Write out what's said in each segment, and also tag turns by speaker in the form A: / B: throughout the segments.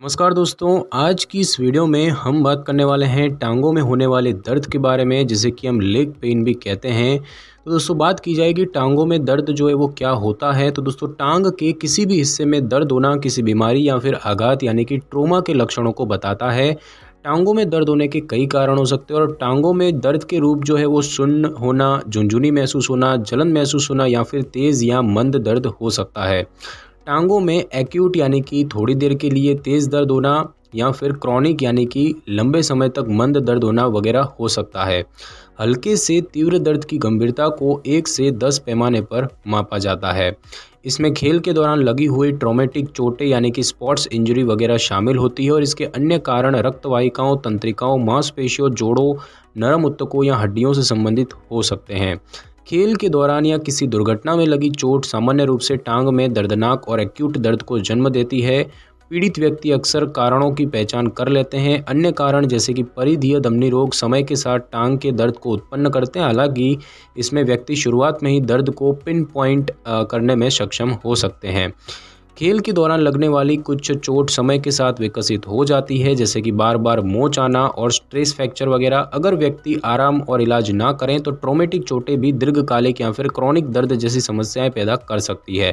A: नमस्कार दोस्तों, आज की इस वीडियो में हम बात करने वाले हैं टांगों में होने वाले दर्द के बारे में, जिसे कि हम लेग पेन भी कहते हैं। तो दोस्तों बात की जाएगी टांगों में दर्द जो है वो क्या होता है। तो दोस्तों टांग के किसी भी हिस्से में दर्द होना किसी बीमारी या फिर आघात यानी कि ट्रोमा के लक्षणों को बताता है। टांगों में दर्द होने के कई कारण हो सकते हैं और टांगों में दर्द के रूप जो है वो सुन्न होना, झुनझुनी महसूस होना, जलन महसूस होना या फिर तेज़ या मंद दर्द हो सकता है। टांगों में एक्यूट यानी कि थोड़ी देर के लिए तेज़ दर्द होना या फिर क्रॉनिक यानी कि लंबे समय तक मंद दर्द होना वगैरह हो सकता है। हल्के से तीव्र दर्द की गंभीरता को 1 से 10 पैमाने पर मापा जाता है। इसमें खेल के दौरान लगी हुई ट्रॉमेटिक चोटें यानी कि स्पॉट्स इंजरी वगैरह शामिल होती है और इसके अन्य कारण रक्तवाहिकाओं, तंत्रिकाओं, मांसपेशियों, जोड़ों, नरम ऊतकों या हड्डियों से संबंधित हो सकते हैं। खेल के दौरान या किसी दुर्घटना में लगी चोट सामान्य रूप से टांग में दर्दनाक और एक्यूट दर्द को जन्म देती है। पीड़ित व्यक्ति अक्सर कारणों की पहचान कर लेते हैं। अन्य कारण जैसे कि परिधीय धमनी रोग समय के साथ टांग के दर्द को उत्पन्न करते हैं। हालांकि इसमें व्यक्ति शुरुआत में ही दर्द को पिन पॉइंट करने में सक्षम हो सकते हैं। खेल के दौरान लगने वाली कुछ चोट समय के साथ विकसित हो जाती है, जैसे कि बार बार मोच आना और स्ट्रेस फ्रैक्चर वगैरह। अगर व्यक्ति आराम और इलाज ना करें तो ट्रॉमेटिक चोटें भी दीर्घकालिक या फिर क्रॉनिक दर्द जैसी समस्याएं पैदा कर सकती है।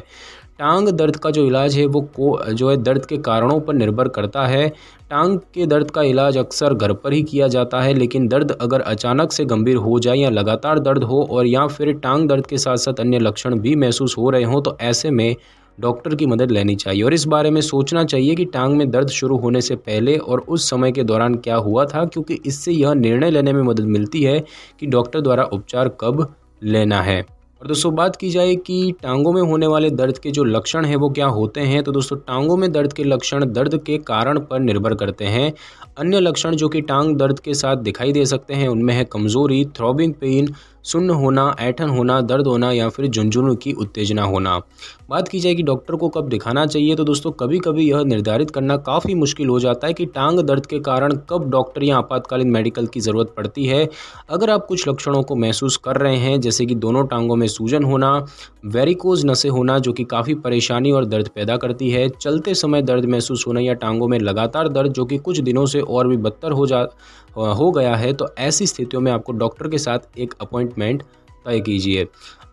A: टांग दर्द का जो इलाज है वो जो है दर्द के कारणों पर निर्भर करता है। टांग के दर्द का इलाज अक्सर घर पर ही किया जाता है, लेकिन दर्द अगर अचानक से गंभीर हो जाए या लगातार दर्द हो और या फिर टांग दर्द के साथ साथ अन्य लक्षण भी महसूस हो रहे हों तो ऐसे में डॉक्टर की मदद लेनी चाहिए और इस बारे में सोचना चाहिए कि टांग में दर्द शुरू होने से पहले और उस समय के दौरान क्या हुआ था, क्योंकि इससे यह निर्णय लेने में मदद मिलती है कि डॉक्टर द्वारा उपचार कब लेना है। और दोस्तों बात की जाए कि टांगों में होने वाले दर्द के जो लक्षण हैं वो क्या होते हैं, तो दोस्तों टांगों में दर्द के लक्षण दर्द के कारण पर निर्भर करते हैं। अन्य लक्षण जो कि टांग दर्द के साथ दिखाई दे सकते हैं उनमें है कमजोरी, थ्रॉबिंग पेन, सुन्न होना, ऐंठन होना, दर्द होना या फिर झुनझुन की उत्तेजना होना। बात की जाए कि डॉक्टर को कब दिखाना चाहिए, तो दोस्तों कभी कभी यह निर्धारित करना काफ़ी मुश्किल हो जाता है कि टांग दर्द के कारण कब डॉक्टर या आपातकालीन मेडिकल की ज़रूरत पड़ती है। अगर आप कुछ लक्षणों को महसूस कर रहे हैं, जैसे कि दोनों टांगों में सूजन होना, वेरिकोज नसें होना जो कि काफ़ी परेशानी और दर्द पैदा करती है, चलते समय दर्द महसूस होना या टांगों में लगातार दर्द जो कि कुछ दिनों से और भी बदतर हो गया है, तो ऐसी स्थितियों में आपको डॉक्टर के साथ एक अपॉइंटमेंट तय कीजिए।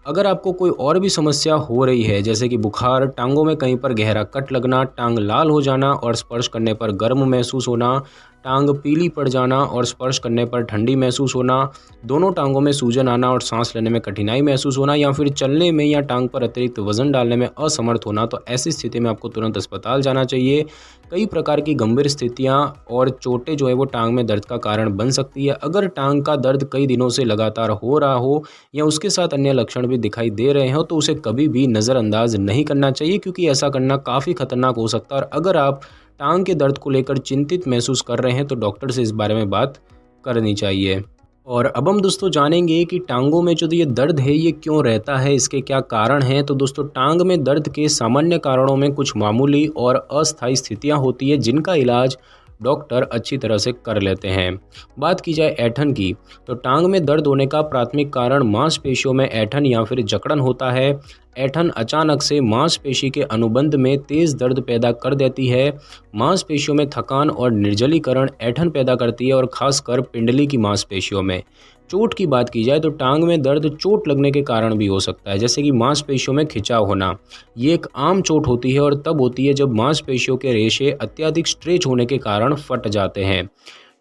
A: अगर आपको कोई और भी समस्या हो रही है, जैसे कि बुखार, टांगों में कहीं पर गहरा कट लगना, टांग लाल हो जाना और स्पर्श करने पर गर्म महसूस होना, टांग पीली पड़ जाना और स्पर्श करने पर ठंडी महसूस होना, दोनों टांगों में सूजन आना और सांस लेने में कठिनाई महसूस होना या फिर चलने में या टांग पर अतिरिक्त वजन डालने में असमर्थ होना, तो ऐसी स्थिति में आपको तुरंत अस्पताल जाना चाहिए। कई प्रकार की गंभीर स्थितियां और चोटें जो है वो टांग में दर्द का कारण बन सकती है। अगर टांग का दर्द कई दिनों से लगातार हो रहा हो या उसके साथ अन्य लक्षण भी दिखाई दे रहे हो तो उसे कभी भी नज़रअंदाज नहीं करना चाहिए, क्योंकि ऐसा करना काफ़ी खतरनाक हो सकता है। और अगर आप टांग के दर्द को लेकर चिंतित महसूस कर रहे हैं तो डॉक्टर से इस बारे में बात करनी चाहिए। और अब हम दोस्तों जानेंगे कि टांगों में जो ये दर्द है ये क्यों रहता है, इसके क्या कारण हैं। तो दोस्तों टांग में दर्द के सामान्य कारणों में कुछ मामूली और अस्थायी स्थितियां होती है जिनका इलाज डॉक्टर अच्छी तरह से कर लेते हैं। बात की जाए ऐंठन की, तो टांग में दर्द होने का प्राथमिक कारण मांसपेशियों में ऐंठन या फिर जकड़न होता है। ऐंठन अचानक से मांसपेशी के अनुबंध में तेज़ दर्द पैदा कर देती है। मांसपेशियों में थकान और निर्जलीकरण ऐंठन पैदा करती है और खासकर पिंडली की मांसपेशियों में। चोट की बात की जाए तो टांग में दर्द चोट लगने के कारण भी हो सकता है, जैसे कि मांसपेशियों में खिंचाव होना। ये एक आम चोट होती है और तब होती है जब मांसपेशियों के रेशे अत्यधिक स्ट्रेच होने के कारण फट जाते हैं।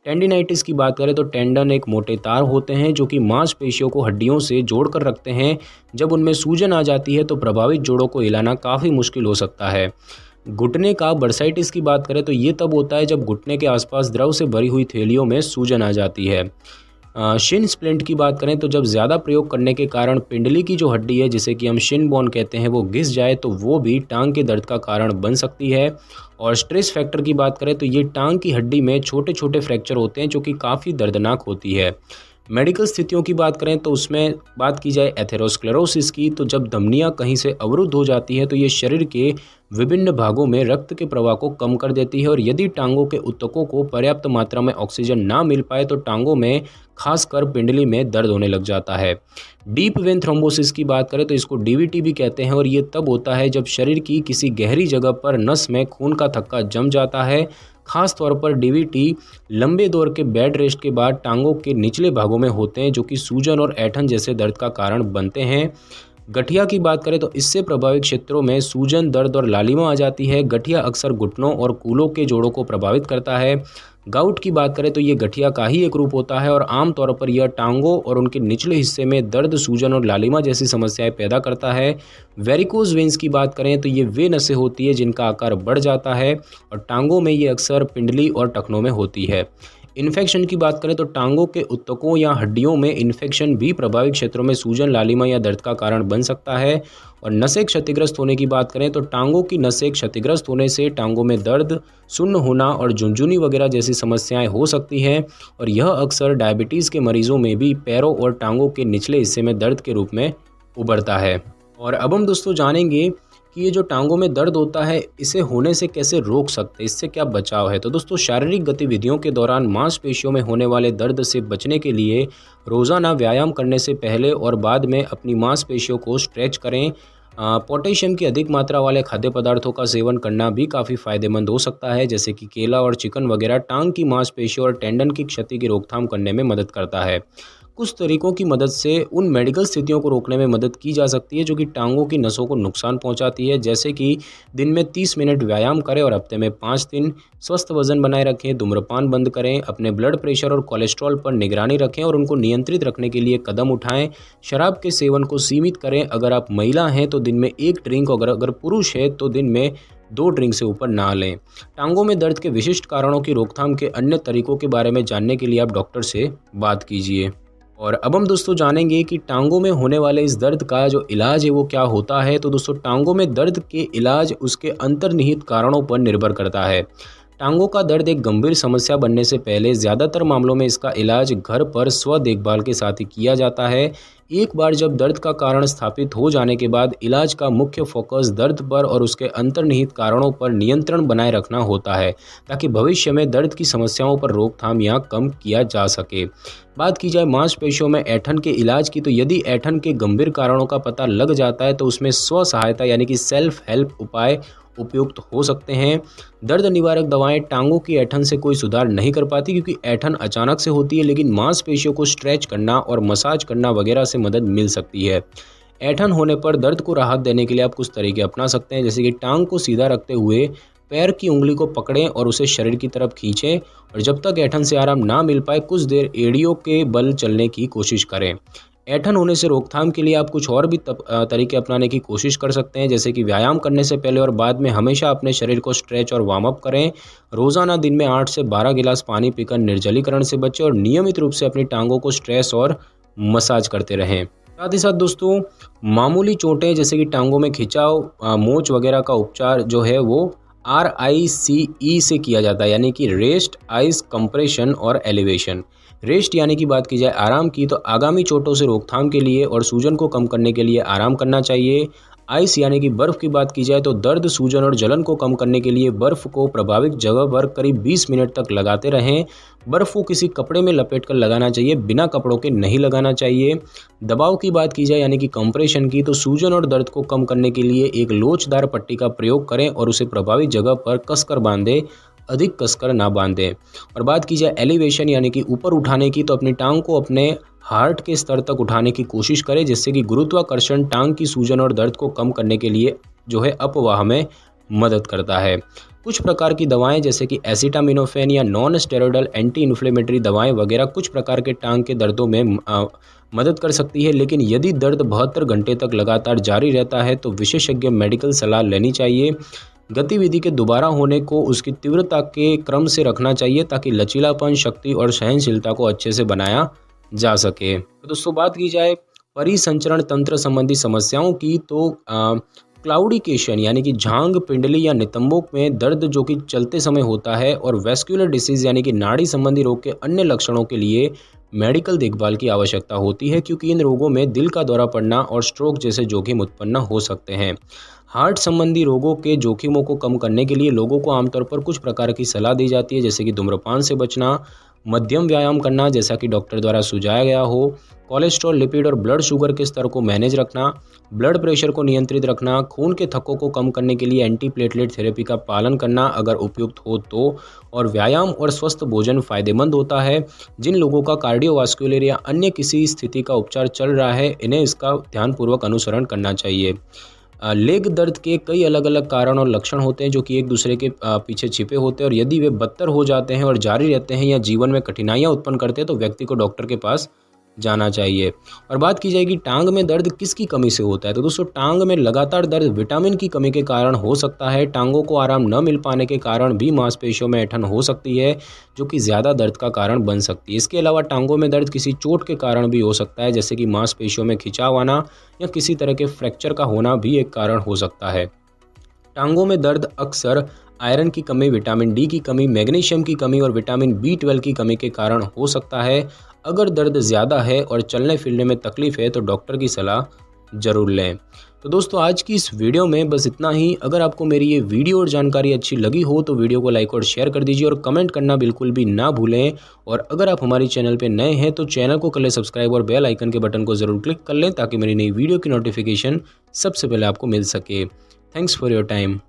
A: टेंडिनाइटिस की बात करें तो टेंडन एक मोटे तार होते हैं जो कि मांसपेशियों को हड्डियों से जोड़कर रखते हैं। जब उनमें सूजन आ जाती है तो प्रभावित जोड़ों को हिलाना काफ़ी मुश्किल हो सकता है। घुटने का बर्साइटिस की बात करें तो ये तब होता है जब घुटने के आसपास द्रव से भरी हुई थैलियों में सूजन आ जाती है। शिन स्प्लिंट की बात करें तो जब ज़्यादा प्रयोग करने के कारण पिंडली की जो हड्डी है, जिसे कि हम शिन बोन कहते हैं, वो घिस जाए तो वो भी टांग के दर्द का कारण बन सकती है। और स्ट्रेस फैक्टर की बात करें तो ये टांग की हड्डी में छोटे छोटे फ्रैक्चर होते हैं जो कि काफ़ी दर्दनाक होती है। मेडिकल स्थितियों की बात करें तो उसमें बात की जाए एथेरोस्क्लेरोसिस की, तो जब धमनियां कहीं से अवरुद्ध हो जाती है तो ये शरीर के विभिन्न भागों में रक्त के प्रवाह को कम कर देती है और यदि टांगों के ऊतकों को पर्याप्त मात्रा में ऑक्सीजन ना मिल पाए तो टांगों में खासकर पिंडली में दर्द होने लग जाता है। डीप वेन थ्रोम्बोसिस की बात करें तो इसको डीवीटी भी कहते हैं और ये तब होता है जब शरीर की किसी गहरी जगह पर नस में खून का थक्का जम जाता है। खास तौर पर डीवीटी लंबे दौर के बेड रेस्ट के बाद टांगों के निचले भागों में होते हैं, जो कि सूजन और ऐंठन जैसे दर्द का कारण बनते हैं। गठिया की बात करें तो इससे प्रभावित क्षेत्रों में सूजन, दर्द और लालिमा आ जाती है। गठिया अक्सर घुटनों और कूलों के जोड़ों को प्रभावित करता है। गाउट की बात करें तो ये गठिया का ही एक रूप होता है और आमतौर पर यह टांगों और उनके निचले हिस्से में दर्द, सूजन और लालिमा जैसी समस्याएं पैदा करता है। वेरिकोज वेन्स की बात करें तो ये वे नसें होती है जिनका आकार बढ़ जाता है और टांगों में ये अक्सर पिंडली और टखनों में होती है। इन्फेक्शन की बात करें तो टांगों के ऊतकों या हड्डियों में इन्फेक्शन भी प्रभावित क्षेत्रों में सूजन, लालिमा या दर्द का कारण बन सकता है। और नसें क्षतिग्रस्त होने की बात करें तो टांगों की नसें क्षतिग्रस्त होने से टांगों में दर्द, सुन्न होना और झुनझुनी वगैरह जैसी समस्याएं हो सकती हैं और यह अक्सर डायबिटीज़ के मरीजों में भी पैरों और टांगों के निचले हिस्से में दर्द के रूप में उभरता है। और अब हम दोस्तों जानेंगे कि ये जो टांगों में दर्द होता है इसे होने से कैसे रोक सकते हैं, इससे क्या बचाव है। तो दोस्तों शारीरिक गतिविधियों के दौरान मांसपेशियों में होने वाले दर्द से बचने के लिए रोज़ाना व्यायाम करने से पहले और बाद में अपनी मांसपेशियों को स्ट्रेच करें। पोटेशियम की अधिक मात्रा वाले खाद्य पदार्थों का सेवन करना भी काफ़ी फ़ायदेमंद हो सकता है, जैसे कि केला और चिकन वगैरह टांग की मांसपेशियों और टेंडन की क्षति की रोकथाम करने में मदद करता है। कुछ तरीकों की मदद से उन मेडिकल स्थितियों को रोकने में मदद की जा सकती है जो कि टांगों की नसों को नुकसान पहुंचाती है, जैसे कि दिन में 30 मिनट व्यायाम करें और हफ्ते में 5 दिन, स्वस्थ वजन बनाए रखें, धूम्रपान बंद करें, अपने ब्लड प्रेशर और कोलेस्ट्रॉल पर निगरानी रखें और उनको नियंत्रित रखने के लिए कदम उठाएं। शराब के सेवन को सीमित करें। अगर आप महिला हैं तो दिन में 1 ड्रिंक, अगर पुरुष है तो दिन में 2 ड्रिंक से ऊपर ना लें। टांगों में दर्द के विशिष्ट कारणों की रोकथाम के अन्य तरीकों के बारे में जानने के लिए आप डॉक्टर से बात कीजिए। और अब हम दोस्तों जानेंगे कि टांगों में होने वाले इस दर्द का जो इलाज है वो क्या होता है। तो दोस्तों टांगों में दर्द के इलाज उसके अंतर्निहित कारणों पर निर्भर करता है। टांगों का दर्द एक गंभीर समस्या बनने से पहले ज़्यादातर मामलों में इसका इलाज घर पर स्व देखभाल के साथ ही किया जाता है। एक बार जब दर्द का कारण स्थापित हो जाने के बाद इलाज का मुख्य फोकस दर्द पर और उसके अंतर्निहित कारणों पर नियंत्रण बनाए रखना होता है, ताकि भविष्य में दर्द की समस्याओं पर रोकथाम या कम किया जा सके। बात की जाए मांसपेशियों में ऐंठन के इलाज की, तो यदि ऐंठन के गंभीर कारणों का पता लग जाता है तो उसमें स्व सहायता यानी कि सेल्फ हेल्प उपाय उपयुक्त हो सकते हैं। दर्द निवारक दवाएं टांगों की ऐंठन से कोई सुधार नहीं कर पाती, क्योंकि ऐंठन अचानक से होती है, लेकिन मांसपेशियों को स्ट्रेच करना और मसाज करना वगैरह से मदद मिल सकती है। ऐंठन होने पर दर्द को राहत देने के लिए आप कुछ तरीके अपना सकते हैं, जैसे कि टांग को सीधा रखते हुए पैर की उंगली को पकड़ें और उसे शरीर की तरफ खींचें और जब तक ऐंठन से आराम ना मिल पाए कुछ देर एड़ियों के बल चलने की कोशिश करें। ऐंठन होने से रोकथाम के लिए आप कुछ और भी तरीके अपनाने की कोशिश कर सकते हैं, जैसे कि व्यायाम करने से पहले और बाद में हमेशा अपने शरीर को स्ट्रेच और वार्म अप करें। रोज़ाना दिन में 8 से 12 गिलास पानी पीकर निर्जलीकरण से बचें और नियमित रूप से अपनी टांगों को स्ट्रेच और मसाज करते रहें। साथ ही साथ दोस्तों मामूली चोटें जैसे कि टांगों में खिंचाव, मोच वगैरह का उपचार जो है वो RICE से किया जाता है, यानी कि रेस्ट, आइस कंप्रेशन और एलिवेशन। रेस्ट यानी कि बात की जाए आराम की, तो आगामी चोटों से रोकथाम के लिए और सूजन को कम करने के लिए आराम करना चाहिए। आइस यानी कि बर्फ़ की बात की जाए तो दर्द, सूजन और जलन को कम करने के लिए बर्फ़ को प्रभावित जगह पर करीब 20 मिनट तक लगाते रहें। बर्फ़ को किसी कपड़े में लपेट कर लगाना चाहिए, बिना कपड़ों के नहीं लगाना चाहिए। दबाव की बात की जाए यानी कि कंप्रेशन की, तो सूजन और दर्द को कम करने के लिए एक लोचदार पट्टी का प्रयोग करें और उसे प्रभावित जगह पर कसकर बांधें, अधिक कसकर ना बांधें। और बात की जाए एलिवेशन यानी कि ऊपर उठाने की, तो अपनी टांग को अपने हार्ट के स्तर तक उठाने की कोशिश करें, जिससे कि गुरुत्वाकर्षण टांग की सूजन और दर्द को कम करने के लिए जो है अपवाह में मदद करता है। कुछ प्रकार की दवाएं जैसे कि एसिटामिनोफेन या नॉन स्टेरॉयडल एंटी इन्फ्लेमेटरी दवाएं वगैरह कुछ प्रकार के टांग के दर्दों में मदद कर सकती है, लेकिन यदि दर्द 72 घंटे तक लगातार जारी रहता है तो विशेषज्ञ मेडिकल सलाह लेनी चाहिए। गतिविधि के दोबारा होने को उसकी तीव्रता के क्रम से रखना चाहिए, ताकि लचीलापन, शक्ति और सहनशीलता को अच्छे से बनाया जा सके। तो दोस्तों बात की जाए परिसंचरण तंत्र संबंधी समस्याओं की, तो क्लाउडिकेशन यानी कि झांग, पिंडली या नितंबों में दर्द जो कि चलते समय होता है, और वैस्कुलर डिसीज यानी कि नाड़ी संबंधी रोग के अन्य लक्षणों के लिए मेडिकल देखभाल की आवश्यकता होती है, क्योंकि इन रोगों में दिल का दौरा पड़ना और स्ट्रोक जैसे जोखिम उत्पन्न हो सकते हैं। हार्ट संबंधी रोगों के जोखिमों को कम करने के लिए लोगों को आमतौर पर कुछ प्रकार की सलाह दी जाती है, जैसे कि धूम्रपान से बचना, मध्यम व्यायाम करना जैसा कि डॉक्टर द्वारा सुझाया गया हो, कोलेस्ट्रॉल, लिपिड और ब्लड शुगर के स्तर को मैनेज रखना, ब्लड प्रेशर को नियंत्रित रखना, खून के थक्कों को कम करने के लिए एंटीप्लेटलेट थेरेपी का पालन करना अगर उपयुक्त हो तो, और व्यायाम और स्वस्थ भोजन फायदेमंद होता है। जिन लोगों का कार्डियोवास्कुलर या अन्य किसी स्थिति का उपचार चल रहा है, इन्हें इसका ध्यानपूर्वक अनुसरण करना चाहिए। लेग दर्द के कई अलग अलग कारण और लक्षण होते हैं जो कि एक दूसरे के पीछे छिपे होते हैं, और यदि वे बदतर हो जाते हैं और जारी रहते हैं या जीवन में कठिनाइयां उत्पन्न करते हैं तो व्यक्ति को डॉक्टर के पास जाना चाहिए। और बात की जाएगी टांग में दर्द किसकी कमी से होता है, तो दोस्तों टांग में लगातार दर्द विटामिन की कमी के कारण हो सकता है। टांगों को आराम न मिल पाने के कारण भी मांसपेशियों में ऐंठन हो सकती है जो कि ज़्यादा दर्द का कारण बन सकती है। इसके अलावा टांगों में दर्द किसी चोट के कारण भी हो सकता है, जैसे कि मांसपेशियों में खिंचाव आना या किसी तरह के फ्रैक्चर का होना भी एक कारण हो सकता है। टांगों में दर्द अक्सर आयरन की कमी, विटामिन डी की कमी, मैग्नीशियम की कमी और विटामिन B12 की कमी के कारण हो सकता है। अगर दर्द ज़्यादा है और चलने फिरने में तकलीफ है तो डॉक्टर की सलाह ज़रूर लें। तो दोस्तों आज की इस वीडियो में बस इतना ही। अगर आपको मेरी ये वीडियो और जानकारी अच्छी लगी हो तो वीडियो को लाइक और शेयर कर दीजिए और कमेंट करना बिल्कुल भी ना भूलें। और अगर आप हमारे चैनल पर नए हैं तो चैनल को कर लें सब्सक्राइब और बेल आइकन के बटन को ज़रूर क्लिक कर लें ताकि मेरी नई वीडियो की नोटिफिकेशन सबसे पहले आपको मिल सके। Thanks for your time.